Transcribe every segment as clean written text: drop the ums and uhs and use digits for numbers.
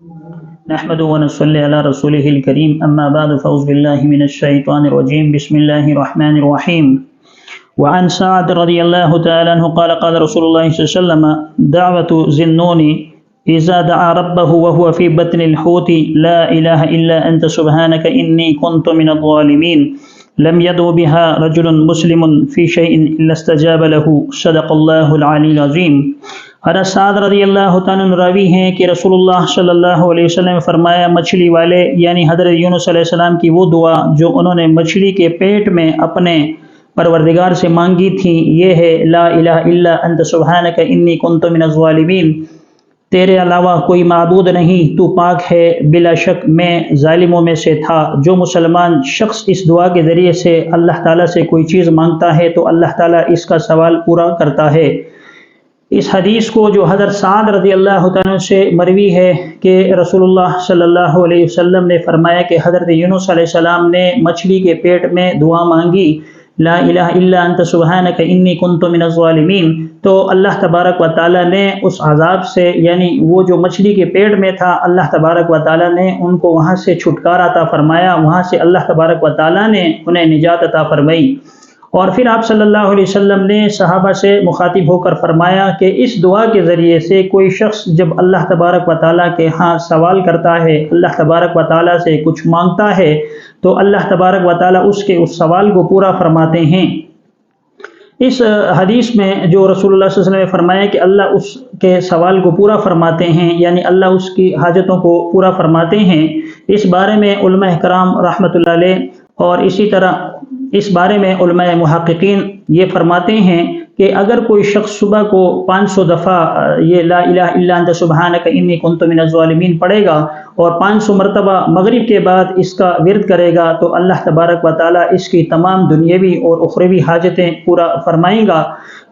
نحمده ونصلي على رسوله الكريم اما بعد فاعوذ بالله من الشيطان الرجيم بسم الله الرحمن الرحيم وعن سعد رضي الله تعالى عنه قال قال رسول الله صلى الله عليه وسلم دعوة ذنون إذا دعا ربه وهو في بطن الحوت لا إله إلا أنت سبحانك إني كنت من الظالمين لم يدعو بها رجل مسلم في شيء إلا استجاب له صدق الله العلي العظيم۔ حضرت سعد رضی اللہ تعالیٰ عنہ راوی ہیں کہ رسول اللہ صلی اللہ علیہ وسلم نے فرمایا مچھلی والے یعنی حضرت یونس علیہ السلام کی وہ دعا جو انہوں نے مچھلی کے پیٹ میں اپنے پروردگار سے مانگی تھی یہ ہے لا الہ الا انت سبحانک انی کنت من الظالمین، تیرے علاوہ کوئی معبود نہیں، تو پاک ہے، بلا شک میں ظالموں میں سے تھا۔ جو مسلمان شخص اس دعا کے ذریعے سے اللہ تعالیٰ سے کوئی چیز مانگتا ہے تو اللہ تعالیٰ اس کا سوال پورا کرتا ہے۔ اس حدیث کو جو حضرت سعد رضی اللہ تعالیٰ سے مروی ہے کہ رسول اللہ صلی اللہ علیہ وسلم نے فرمایا کہ حضرت یونس علیہ السلام نے مچھلی کے پیٹ میں دعا مانگی لا الہ الا انت سبحانک انی کنت من الظالمین، تو اللہ تبارک و تعالیٰ نے اس عذاب سے یعنی وہ جو مچھلی کے پیٹ میں تھا اللہ تبارک و تعالیٰ نے ان کو وہاں سے چھٹکارا عطا فرمایا، وہاں سے اللہ تبارک و تعالیٰ نے انہیں نجات عطا فرمائی۔ اور پھر آپ صلی اللہ علیہ وسلم نے صحابہ سے مخاطب ہو کر فرمایا کہ اس دعا کے ذریعے سے کوئی شخص جب اللہ تبارک و تعالیٰ کے ہاں سوال کرتا ہے، اللہ تبارک و تعالیٰ سے کچھ مانگتا ہے تو اللہ تبارک و تعالیٰ اس کے اس سوال کو پورا فرماتے ہیں۔ اس حدیث میں جو رسول اللہ صلی اللہ علیہ وسلم نے فرمایا کہ اللہ اس کے سوال کو پورا فرماتے ہیں یعنی اللہ اس کی حاجتوں کو پورا فرماتے ہیں، اس بارے میں علماء کرام رحمۃ اللہ علیہ اور اسی طرح اس بارے میں علماء محققین یہ فرماتے ہیں کہ اگر کوئی شخص صبح کو 500 دفعہ یہ لا الہ الا انت سبحانک انی کنت من الظالمین پڑھے گا اور 500 مرتبہ مغرب کے بعد اس کا ورد کرے گا تو اللہ تبارک و تعالیٰ اس کی تمام دنیاوی اور اخروی حاجتیں پورا فرمائیں گا۔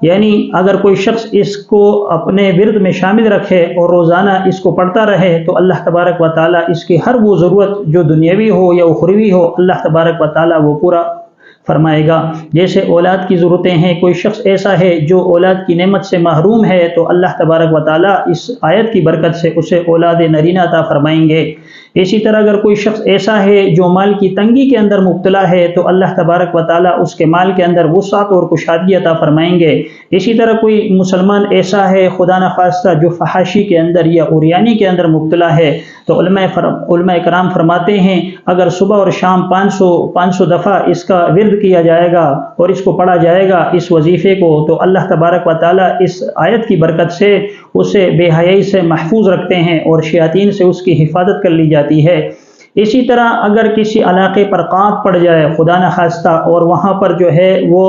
یعنی اگر کوئی شخص اس کو اپنے ورد میں شامل رکھے اور روزانہ اس کو پڑھتا رہے تو اللہ تبارک و تعالیٰ اس کی ہر وہ ضرورت جو دنیاوی ہو یا اخروی ہو اللہ تبارک و تعالیٰ وہ پورا فرمائے گا۔ جیسے اولاد کی ضرورتیں ہیں، کوئی شخص ایسا ہے جو اولاد کی نعمت سے محروم ہے تو اللہ تبارک و تعالیٰ اس آیت کی برکت سے اسے اولاد نرینہ عطا فرمائیں گے۔ اسی طرح اگر کوئی شخص ایسا ہے جو مال کی تنگی کے اندر مبتلا ہے تو اللہ تبارک و تعالیٰ اس کے مال کے اندر وسعت اور کشادگی عطا فرمائیں گے۔ اسی طرح کوئی مسلمان ایسا ہے خدا نخواستہ جو فحاشی کے اندر یا عریانی کے اندر مبتلا ہے تو علماء کرام فرماتے ہیں اگر صبح اور شام 500 دفعہ اس کا ورد کیا جائے گا اور اس کو پڑھا جائے گا اس وظیفے کو تو اللہ تبارک و تعالیٰ اس آیت کی برکت سے اسے بے حیائی سے محفوظ رکھتے ہیں اور شیاطین سے اس کی حفاظت کر لی جاتی ہے۔ اسی طرح اگر کسی علاقے پر قحط پڑ جائے خدا نخواستہ اور وہاں پر جو ہے وہ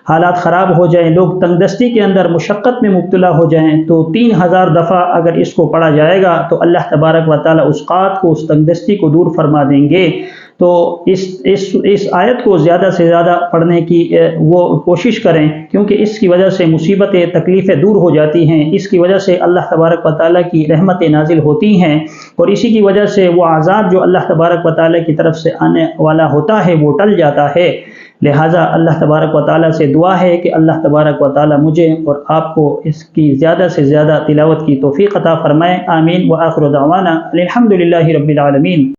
حالات خراب ہو جائیں، لوگ تنگ دستی کے اندر مشقت میں مبتلا ہو جائیں تو 3000 دفعہ اگر اس کو پڑھا جائے گا تو اللہ تبارک و تعالیٰ اس قحط کو اس تنگ دستی کو دور فرما دیں گے۔ تو اس آیت کو زیادہ سے زیادہ پڑھنے کی وہ کوشش کریں کیونکہ اس کی وجہ سے مصیبتیں تکلیفیں دور ہو جاتی ہیں، اس کی وجہ سے اللہ تبارک و تعالیٰ کی رحمتیں نازل ہوتی ہیں اور اسی کی وجہ سے وہ عذاب جو اللہ تبارک و تعالیٰ کی طرف سے آنے والا ہوتا ہے وہ ٹل جاتا ہے۔ لہٰذا اللہ تبارک و تعالیٰ سے دعا ہے کہ اللہ تبارک و تعالیٰ مجھے اور آپ کو اس کی زیادہ سے زیادہ تلاوت کی توفیق عطا فرمائے۔ آمین۔ وآخر دعوانا الحمد للہ رب العالمین۔